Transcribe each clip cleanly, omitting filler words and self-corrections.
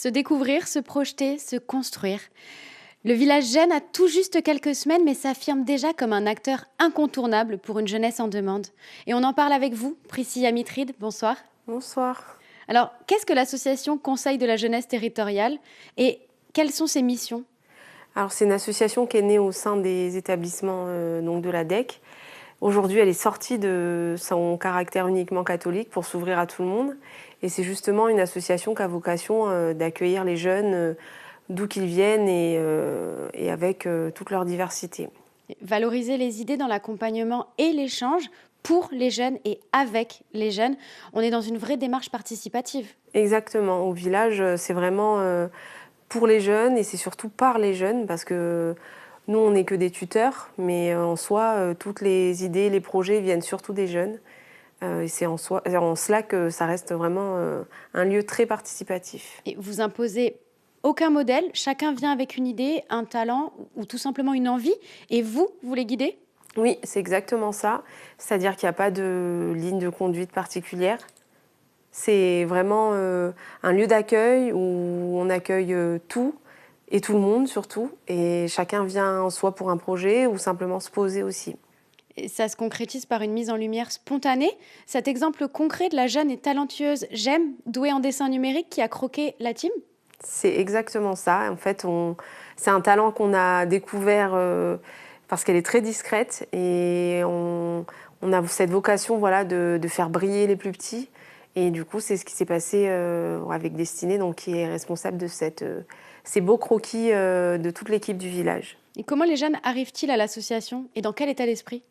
Se découvrir, se projeter, se construire. Le village Gênes a tout juste quelques semaines, mais s'affirme déjà comme un acteur incontournable pour une jeunesse en demande. Et on en parle avec vous, Priscilla Mitride, bonsoir. Bonsoir. Alors, qu'est-ce que l'association Conseil de la jeunesse territoriale et quelles sont ses missions? Alors c'est une association qui est née au sein des établissements donc de la DEC. Aujourd'hui, elle est sortie de son caractère uniquement catholique pour s'ouvrir à tout le monde. Et c'est justement une association qui a vocation d'accueillir les jeunes d'où qu'ils viennent et avec toute leur diversité. Valoriser les idées dans l'accompagnement et l'échange pour les jeunes et avec les jeunes. On est dans une vraie démarche participative. Exactement. Au village, c'est vraiment pour les jeunes et c'est surtout par les jeunes parce que nous, on n'est que des tuteurs, mais en soi, toutes les idées, les projets viennent surtout des jeunes. Et c'est en cela que ça reste vraiment un lieu très participatif. Et vous imposez aucun modèle, chacun vient avec une idée, un talent ou tout simplement une envie, et vous les guidez? Oui, c'est exactement ça. C'est-à-dire qu'il n'y a pas de ligne de conduite particulière. C'est vraiment un lieu d'accueil où on accueille tout et tout le monde surtout. Et chacun vient soit pour un projet ou simplement se poser aussi. Et ça se concrétise par une mise en lumière spontanée. Cet exemple concret de la jeune et talentueuse Jem, douée en dessin numérique, qui a croqué la team? C'est exactement ça. En fait, c'est un talent qu'on a découvert parce qu'elle est très discrète et on a cette vocation voilà, de faire briller les plus petits. Et du coup, c'est ce qui s'est passé avec Destinée, donc, qui est responsable de ces beaux croquis de toute l'équipe du village. Et comment les jeunes arrivent-ils à l'association et dans quel état d'esprit?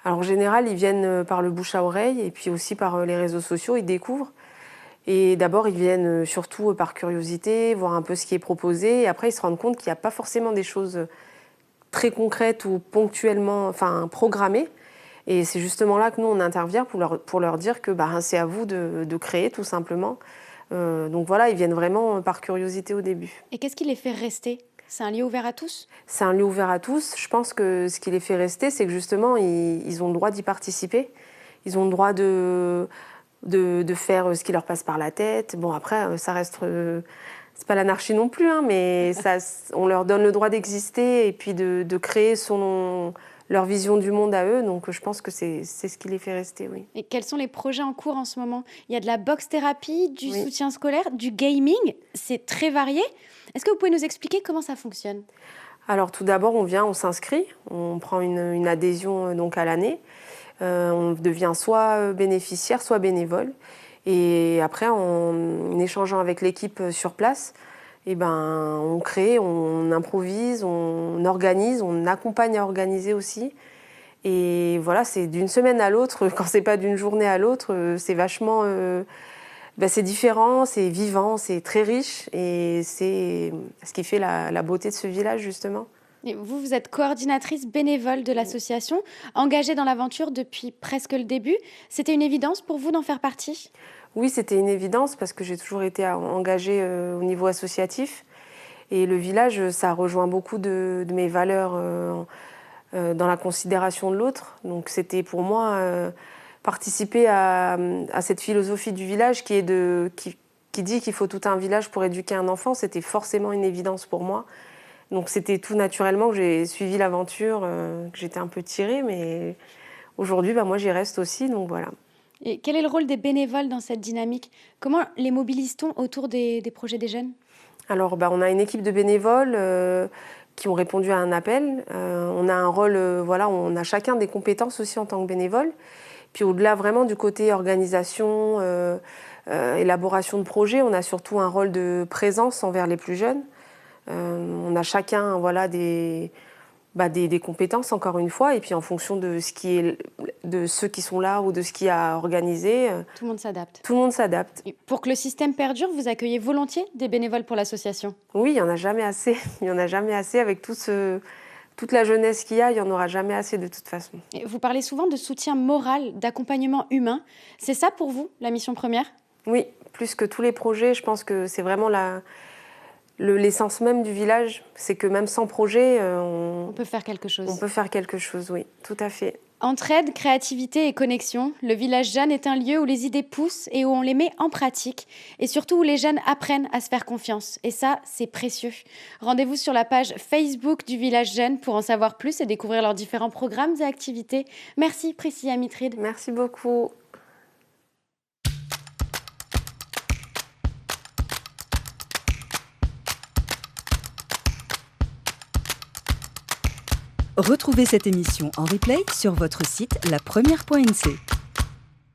Alors, en général, ils viennent par le bouche à oreille et puis aussi par les réseaux sociaux, ils découvrent. Et d'abord, ils viennent surtout par curiosité, voir un peu ce qui est proposé. Et après, ils se rendent compte qu'il n'y a pas forcément des choses très concrètes ou ponctuellement, enfin, programmées. Et c'est justement là que nous, on intervient pour leur dire que c'est à vous de créer, tout simplement. Donc voilà, ils viennent vraiment par curiosité au début. Et qu'est-ce qui les fait rester? C'est un lieu ouvert à tous? C'est un lieu ouvert à tous. Je pense que ce qui les fait rester, c'est que justement, ils ont le droit d'y participer. Ils ont le droit de faire ce qui leur passe par la tête. Bon, après, ça reste... c'est pas l'anarchie non plus, hein, mais on leur donne le droit d'exister et puis de créer leur vision du monde à eux. Donc, je pense que c'est ce qui les fait rester, oui. Et quels sont les projets en cours en ce moment? Il y a de la boxe-thérapie, du Oui. soutien scolaire, du gaming. C'est très varié. Est-ce que vous pouvez nous expliquer comment ça fonctionne? Alors, tout d'abord, on s'inscrit. On prend une adhésion donc, à l'année. On devient soit bénéficiaire, soit bénévole. Et après, en échangeant avec l'équipe sur place, on crée, on improvise, on organise, on accompagne à organiser aussi. Et voilà, c'est d'une semaine à l'autre, quand c'est pas d'une journée à l'autre, c'est vachement... c'est différent, c'est vivant, c'est très riche. Et c'est ce qui fait la beauté de ce village, justement. Et vous êtes coordinatrice bénévole de l'association, engagée dans l'aventure depuis presque le début. C'était une évidence pour vous d'en faire partie? Oui, c'était une évidence parce que j'ai toujours été engagée au niveau associatif. Et le village, ça rejoint beaucoup de mes valeurs dans la considération de l'autre. Donc c'était pour moi participer à cette philosophie du village qui dit qu'il faut tout un village pour éduquer un enfant. C'était forcément une évidence pour moi. Donc c'était tout naturellement que j'ai suivi l'aventure, que j'étais un peu tirée. Mais aujourd'hui, moi j'y reste aussi, donc voilà. Et quel est le rôle des bénévoles dans cette dynamique? Comment les mobilise-t-on autour des projets des jeunes? Alors, on a une équipe de bénévoles qui ont répondu à un appel. On a un rôle, on a chacun des compétences aussi en tant que bénévole. Puis au-delà vraiment du côté organisation, élaboration de projets, on a surtout un rôle de présence envers les plus jeunes. On a chacun des compétences, encore une fois, et puis en fonction de ceux qui sont là ou de ce qui a organisé. Tout le monde s'adapte. Tout le monde s'adapte. Et pour que le système perdure, vous accueillez volontiers des bénévoles pour l'association? Oui, il n'y en a jamais assez. Il n'y en a jamais assez avec toute la jeunesse qu'il y a, il n'y en aura jamais assez de toute façon. Et vous parlez souvent de soutien moral, d'accompagnement humain. C'est ça pour vous, la mission première? Oui, plus que tous les projets, je pense que c'est vraiment l'essence même du village. C'est que même sans projet, On peut faire quelque chose. On peut faire quelque chose, oui, tout à fait. Entraide, créativité et connexion, le village Jeanne est un lieu où les idées poussent et où on les met en pratique. Et surtout où les jeunes apprennent à se faire confiance. Et ça, c'est précieux. Rendez-vous sur la page Facebook du village Jeanne pour en savoir plus et découvrir leurs différents programmes et activités. Merci Priscilla Mitride. Merci beaucoup. Retrouvez cette émission en replay sur votre site lapremière.nc.